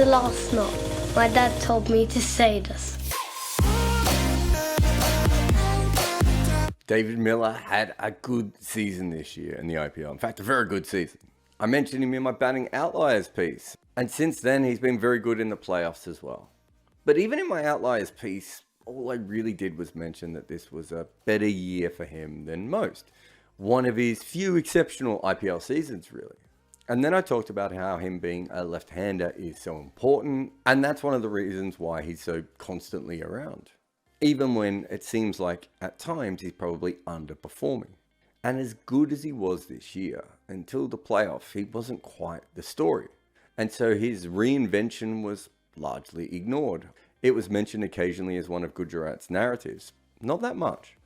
the last knot. My dad told me to say this. David Miller had a good season this year in the IPL. In fact, a very good season. I mentioned him in my batting outliers piece. And since then, he's been very good in the playoffs as well. But even in my outliers piece, all I really did was mention that this was a better year for him than most. One of his few exceptional IPL seasons, really. And then I talked about how him being a left-hander is so important. And that's one of the reasons why he's so constantly around. Even when it seems like at times he's probably underperforming. And as good as he was this year, until the playoff, he wasn't quite the story. And so his reinvention was largely ignored. It was mentioned occasionally as one of Gujarat's narratives. Not that much.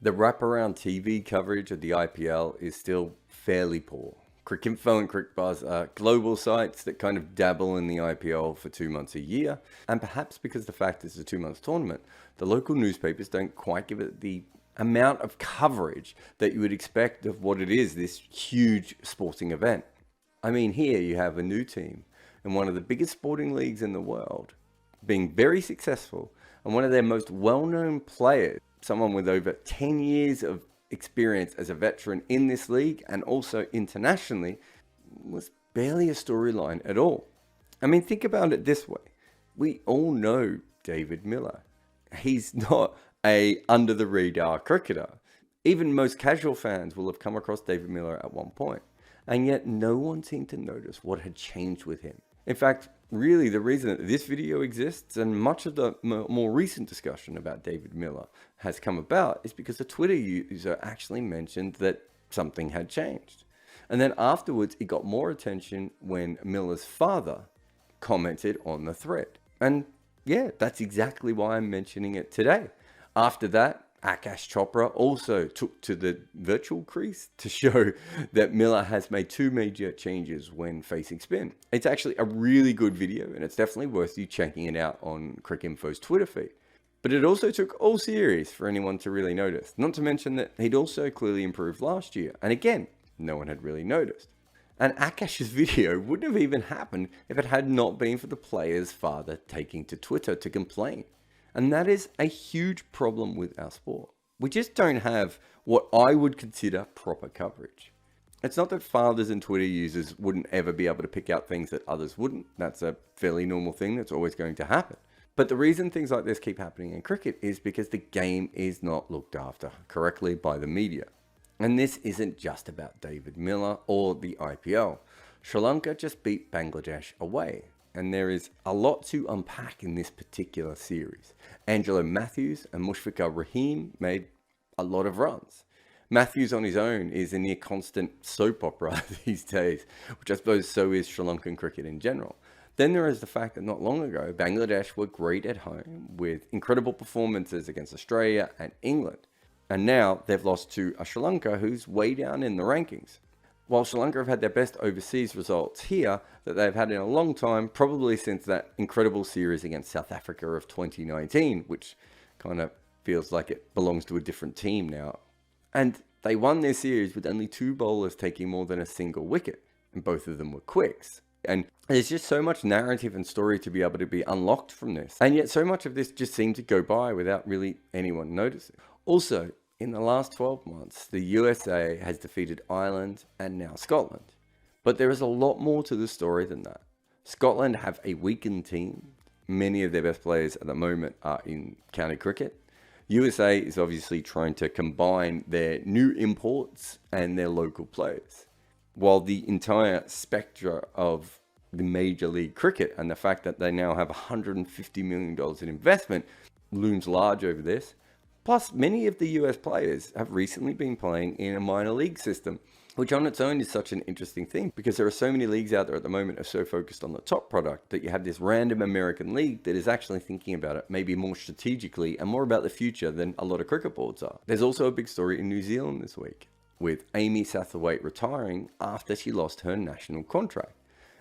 The wraparound TV coverage of the IPL is still fairly poor. Cricinfo and Cricbuzz are global sites that kind of dabble in the IPL for 2 months a year. And perhaps because the fact it's a 2-month tournament, the local newspapers don't quite give it the amount of coverage that you would expect of what it is, this huge sporting event. I mean, here you have a new team in one of the biggest sporting leagues in the world, being very successful, and one of their most well-known players, someone with over 10 years of experience as a veteran in this league and also internationally, was barely a storyline at all. I mean, think about it this way. We all know David Miller. He's not a under-the-radar cricketer. Even most casual fans will have come across David Miller at one point. And yet no one seemed to notice what had changed with him. In fact, really the reason that this video exists and much of the more recent discussion about David Miller has come about is because a Twitter user actually mentioned that something had changed. And then afterwards, it got more attention when Miller's father commented on the thread. And yeah, that's exactly why I'm mentioning it today. After that, Akash Chopra also took to the virtual crease to show that Miller has made 2 major changes when facing spin. It's actually a really good video and it's definitely worth you checking it out on Cricinfo's Twitter feed. But it also took all series for anyone to really notice. Not to mention that he'd also clearly improved last year. And again, no one had really noticed. And Akash's video wouldn't have even happened if it had not been for the player's father taking to Twitter to complain. And that is a huge problem with our sport. We just don't have what I would consider proper coverage. It's not that fathers and Twitter users wouldn't ever be able to pick out things that others wouldn't. That's a fairly normal thing that's always going to happen. But the reason things like this keep happening in cricket is because the game is not looked after correctly by the media. And this isn't just about David Miller or the IPL. Sri Lanka just beat Bangladesh away. And there is a lot to unpack in this particular series. Angelo Matthews and Mushfiqur Rahim made a lot of runs. Matthews on his own is a near constant soap opera these days, which I suppose so is Sri Lankan cricket in general. Then there is the fact that not long ago, Bangladesh were great at home with incredible performances against Australia and England. And now they've lost to a Sri Lanka who's way down in the rankings. While Sri Lanka have had their best overseas results here that they've had in a long time, probably since that incredible series against South Africa of 2019, which kind of feels like it belongs to a different team now. And they won their series with only 2 bowlers taking more than a single wicket, and both of them were quicks. And there's just so much narrative and story to be able to be unlocked from this. And yet so much of this just seemed to go by without really anyone noticing. Also, in the last 12 months, the USA has defeated Ireland and now Scotland. But there is a lot more to the story than that. Scotland have a weakened team. Many of their best players at the moment are in county cricket. USA is obviously trying to combine their new imports and their local players. While the entire spectra of the Major League Cricket and the fact that they now have $150 million in investment looms large over this. Plus, many of the US players have recently been playing in a minor league system, which on its own is such an interesting thing because there are so many leagues out there at the moment that are so focused on the top product that you have this random American league that is actually thinking about it maybe more strategically and more about the future than a lot of cricket boards are. There's also a big story in New Zealand this week with Amy Satterthwaite retiring after she lost her national contract.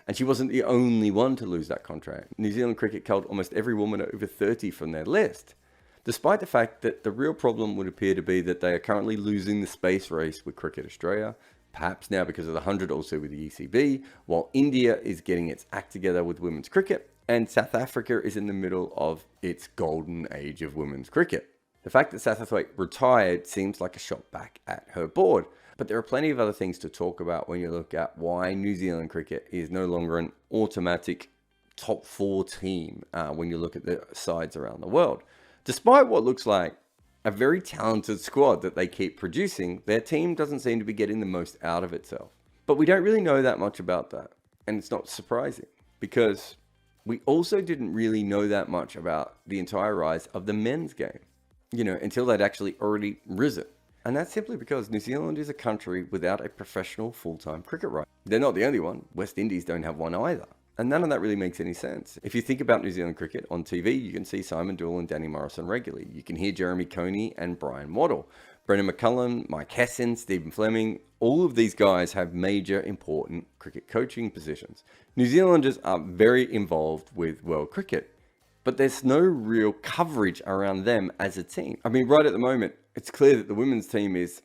And she wasn't the only one to lose that contract. New Zealand cricket culled almost every woman over 30 from their list. Despite the fact that the real problem would appear to be that they are currently losing the space race with Cricket Australia, perhaps now because of the 100 also with the ECB, while India is getting its act together with women's cricket, And South Africa is in the middle of its golden age of women's cricket. The fact that Satterthwaite retired seems like a shot back at her board. But there are plenty of other things to talk about when you look at why New Zealand cricket is no longer an automatic top 4 team when you look at the sides around the world. Despite what looks like a very talented squad that they keep producing, their team doesn't seem to be getting the most out of itself. But we don't really know that much about that. And it's not surprising because we also didn't really know that much about the entire rise of the men's game, until they'd actually already risen. And that's simply because New Zealand is a country without a professional full-time cricket right. They're not the only one. West Indies don't have one either. And none of that really makes any sense. If you think about New Zealand cricket on TV, you can see Simon Doull and Danny Morrison regularly. You can hear Jeremy Coney and Brian Waddle. Brendan McCullum, Mike Hesson, Stephen Fleming, all of these guys have major important cricket coaching positions. New Zealanders are very involved with world cricket, but there's no real coverage around them as a team. I mean, right at the moment, it's clear that the women's team is,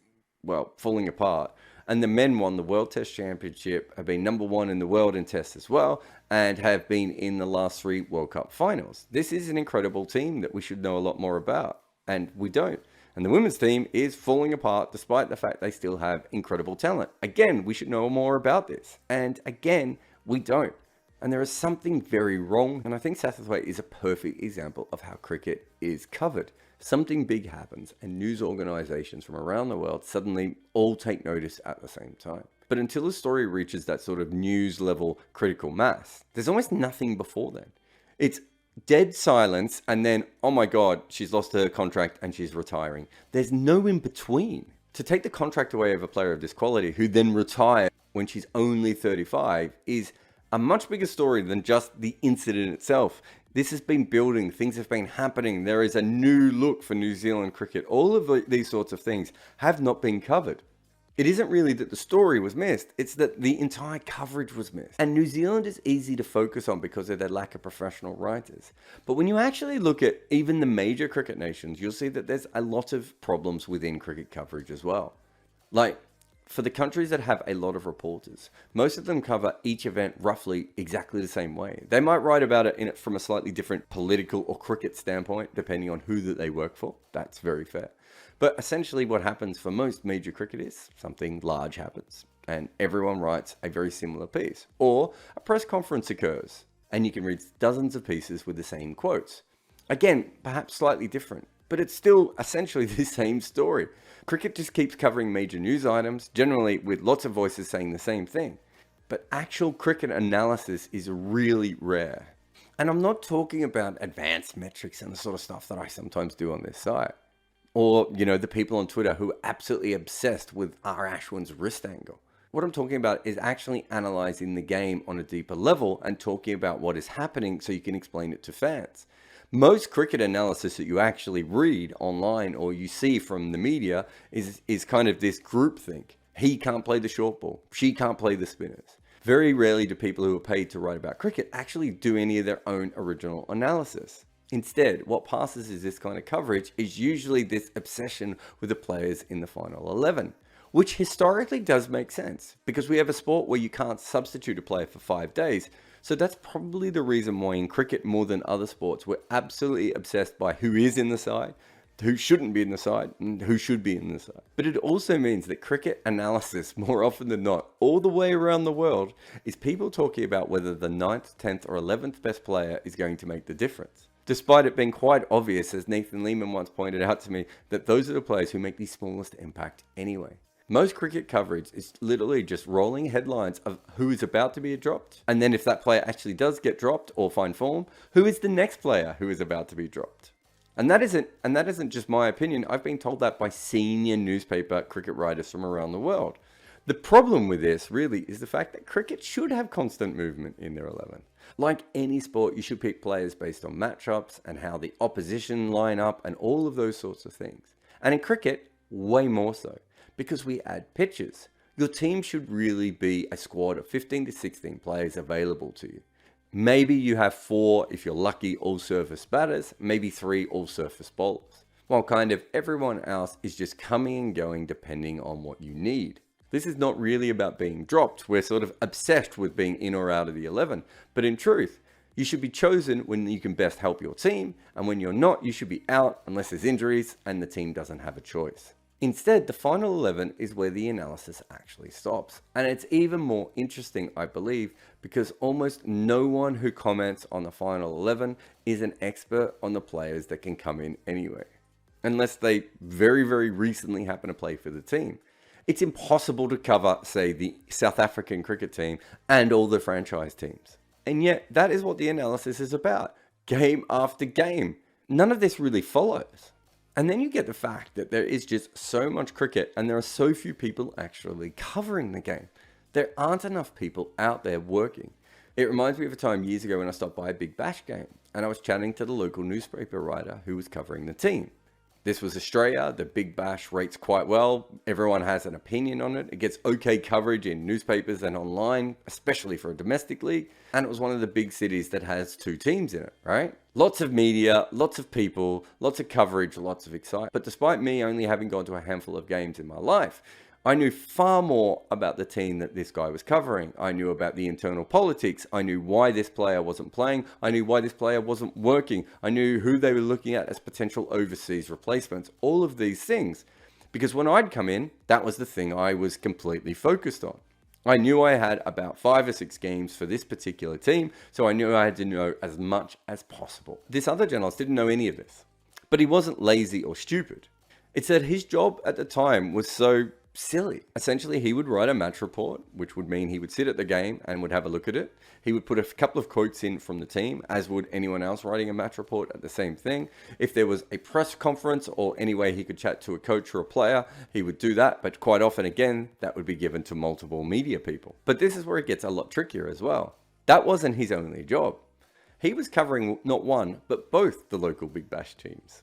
falling apart. And the men won the World Test Championship, have been number 1 in the world in tests as well, and have been in the last 3 World Cup finals. This is an incredible team that we should know a lot more about, and we don't. And the women's team is falling apart despite the fact they still have incredible talent. Again, we should know more about this. And again, we don't. And there is something very wrong. And I think Satterthwaite is a perfect example of how cricket is covered. Something big happens and news organizations from around the world suddenly all take notice at the same time. But until a story reaches that sort of news level critical mass, there's almost nothing before then. It's dead silence and then, oh my God, she's lost her contract and she's retiring. There's no in between. To take the contract away of a player of this quality who then retires when she's only 35 is a much bigger story than just the incident itself. This has been building, things have been happening. There is a new look for New Zealand cricket. All of these sorts of things have not been covered. It isn't really that the story was missed, it's that the entire coverage was missed. And New Zealand is easy to focus on because of their lack of professional writers. But when you actually look at even the major cricket nations, you'll see that there's a lot of problems within cricket coverage as well. Like, for the countries that have a lot of reporters, most of them cover each event roughly exactly the same way. They might write about it from a slightly different political or cricket standpoint, depending on who that they work for. That's very fair. But essentially what happens for most major cricket is something large happens and everyone writes a very similar piece. Or a press conference occurs and you can read dozens of pieces with the same quotes. Again, perhaps slightly different, but it's still essentially the same story. Cricket just keeps covering major news items, generally with lots of voices saying the same thing. But actual cricket analysis is really rare. And I'm not talking about advanced metrics and the sort of stuff that I sometimes do on this site. Or, the people on Twitter who are absolutely obsessed with R. Ashwin's wrist angle. What I'm talking about is actually analyzing the game on a deeper level and talking about what is happening so you can explain it to fans. Most cricket analysis that you actually read online or you see from the media is kind of this groupthink. He can't play the short ball. She can't play the spinners. Very rarely do people who are paid to write about cricket actually do any of their own original analysis. Instead, what passes as this kind of coverage is usually this obsession with the players in the final 11, which historically does make sense because we have a sport where you can't substitute a player for 5 days. So that's probably the reason why in cricket more than other sports, we're absolutely obsessed by who is in the side, who shouldn't be in the side, and who should be in the side. But it also means that cricket analysis, more often than not, all the way around the world, is people talking about whether the 9th, 10th, or 11th best player is going to make the difference. Despite it being quite obvious, as Nathan Lehman once pointed out to me, that those are the players who make the smallest impact anyway. Most cricket coverage is literally just rolling headlines of who is about to be dropped. And then if that player actually does get dropped or find form, who is the next player who is about to be dropped? And that isn't just my opinion. I've been told that by senior newspaper cricket writers from around the world. The problem with this really is the fact that cricket should have constant movement in their 11. Like any sport, you should pick players based on matchups and how the opposition line up and all of those sorts of things. And in cricket, way more so. Because we add pitches. Your team should really be a squad of 15 to 16 players available to you. Maybe you have 4, if you're lucky, all-surface batters, maybe 3 all-surface bowlers, while kind of everyone else is just coming and going depending on what you need. This is not really about being dropped. We're sort of obsessed with being in or out of the 11. But in truth, You should be chosen when you can best help your team, and when you're not, you should be out unless there's injuries and the team doesn't have a choice. Instead, the final 11 is where the analysis actually stops. And it's even more interesting, I believe, because almost no one who comments on the final 11 is an expert on the players that can come in anyway, unless they very, very recently happen to play for the team. It's impossible to cover, say, the South African cricket team and all the franchise teams. And yet, that is what the analysis is about, game after game. None of this really follows. And then you get the fact that there is just so much cricket and there are so few people actually covering the game. There aren't enough people out there working. It reminds me of a time years ago when I stopped by a Big Bash game and I was chatting to the local newspaper writer who was covering the team. This was Australia. The Big Bash rates quite well. Everyone has an opinion on it. It gets okay coverage in newspapers and online, especially for a domestic league. And it was one of the big cities that has 2 teams in it, right? Lots of media, lots of people, lots of coverage, lots of excitement. But despite me only having gone to a handful of games in my life, I knew far more about the team that this guy was covering. I knew about the internal politics. I knew why this player wasn't playing. I knew why this player wasn't working. I knew who they were looking at as potential overseas replacements. All of these things. Because when I'd come in, that was the thing I was completely focused on. I knew I had about 5 or 6 games for this particular team, so I knew I had to know as much as possible. This other journalist didn't know any of this. But he wasn't lazy or stupid. It's that his job at the time was so silly. Essentially, he would write a match report, which would mean he would sit at the game and would have a look at it. He would put a couple of quotes in from the team, as would anyone else writing a match report at the same thing. If there was a press conference or any way he could chat to a coach or a player, he would do that. But quite often, again, that would be given to multiple media people. But this is where it gets a lot trickier as well. That wasn't his only job. He was covering not one, but both the local Big Bash teams,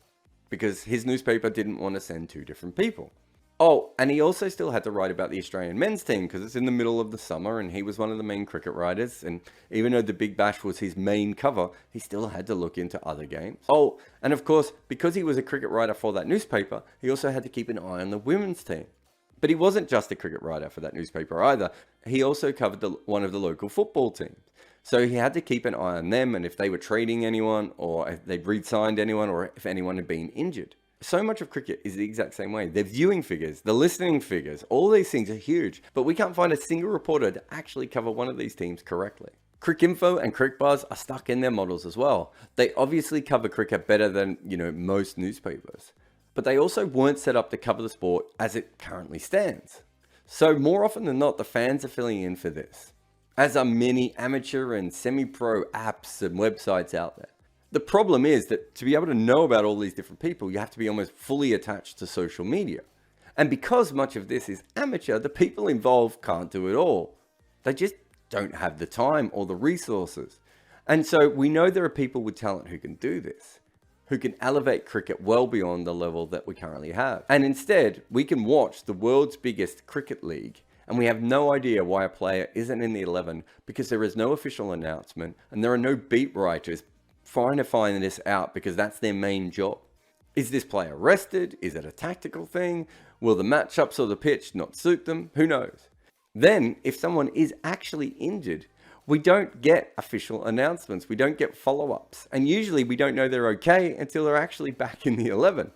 because his newspaper didn't want to send 2 different people. Oh, and he also still had to write about the Australian men's team because it's in the middle of the summer and he was one of the main cricket writers. And even though the Big Bash was his main cover, he still had to look into other games. Oh, and of course, because he was a cricket writer for that newspaper, he also had to keep an eye on the women's team. But he wasn't just a cricket writer for that newspaper either. He also covered one of the local football teams. So he had to keep an eye on them and if they were trading anyone or if they'd re-signed anyone or if anyone had been injured. So much of cricket is the exact same way. The viewing figures, the listening figures, all these things are huge, but we can't find a single reporter to actually cover one of these teams correctly. Cricinfo and Cricbuzz are stuck in their models as well. They obviously cover cricket better than, most newspapers, but they also weren't set up to cover the sport as it currently stands. So more often than not, the fans are filling in for this, as are many amateur and semi-pro apps and websites out there. The problem is that to be able to know about all these different people, you have to be almost fully attached to social media. And because much of this is amateur, the people involved can't do it all. They just don't have the time or the resources. And so we know there are people with talent who can do this, who can elevate cricket well beyond the level that we currently have. And instead, we can watch the world's biggest cricket league and we have no idea why a player isn't in the 11 because there is no official announcement and there are no beat writers trying to find this out because that's their main job. Is this player rested? Is it a tactical thing? Will the matchups or the pitch not suit them? Who knows? Then, if someone is actually injured, we don't get official announcements. We don't get follow-ups. And usually we don't know they're okay until they're actually back in the 11.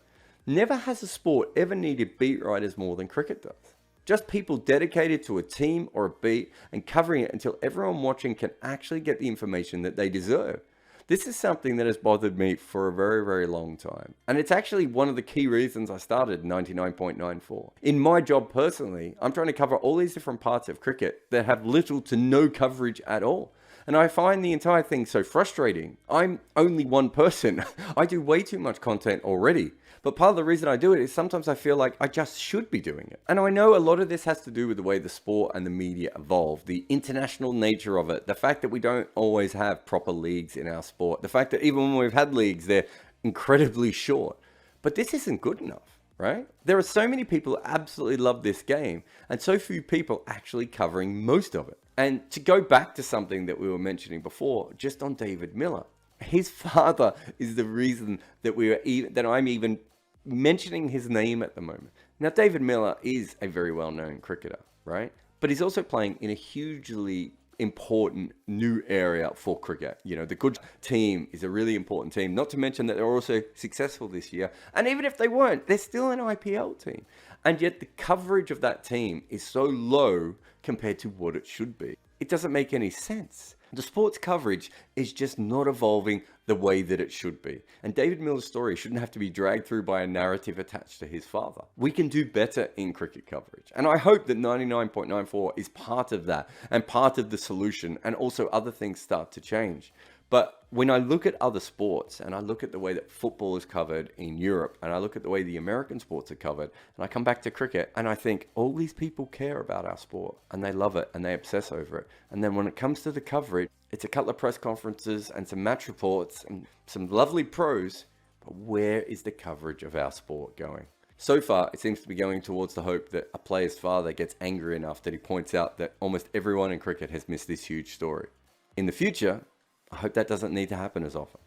Never has a sport ever needed beat writers more than cricket does. Just people dedicated to a team or a beat and covering it until everyone watching can actually get the information that they deserve. This is something that has bothered me for a very, very long time. And it's actually one of the key reasons I started 99.94. In my job personally, I'm trying to cover all these different parts of cricket that have little to no coverage at all. And I find the entire thing so frustrating. I'm only one person. I do way too much content already. But part of the reason I do it is sometimes I feel like I just should be doing it. And I know a lot of this has to do with the way the sport and the media evolve, the international nature of it, the fact that we don't always have proper leagues in our sport, the fact that even when we've had leagues, they're incredibly short. But this isn't good enough, right? There are so many people who absolutely love this game and so few people actually covering most of it. And to go back to something that we were mentioning before, just on David Miller, his father is the reason that I'm even mentioning his name at the moment. Now, David Miller is a very well-known cricketer, right? But he's also playing in a hugely important new area for cricket. You know, the good team is a really important team, not to mention that they're also successful this year. And even if they weren't, they're still an IPL team. And yet the coverage of that team is so low compared to what it should be. It doesn't make any sense. The sports coverage is just not evolving the way that it should be. And David Miller's story shouldn't have to be dragged through by a narrative attached to his father. We can do better in cricket coverage. And I hope that 99.94 is part of that and part of the solution, and also other things start to change. But when I look at other sports and I look at the way that football is covered in Europe and I look at the way the American sports are covered, and I come back to cricket and I think all these people care about our sport and they love it and they obsess over it. And then when it comes to the coverage, it's a couple of press conferences and some match reports and some lovely pros, but where is the coverage of our sport going? So far, it seems to be going towards the hope that a player's father gets angry enough that he points out that almost everyone in cricket has missed this huge story. In the future, I hope that doesn't need to happen as often.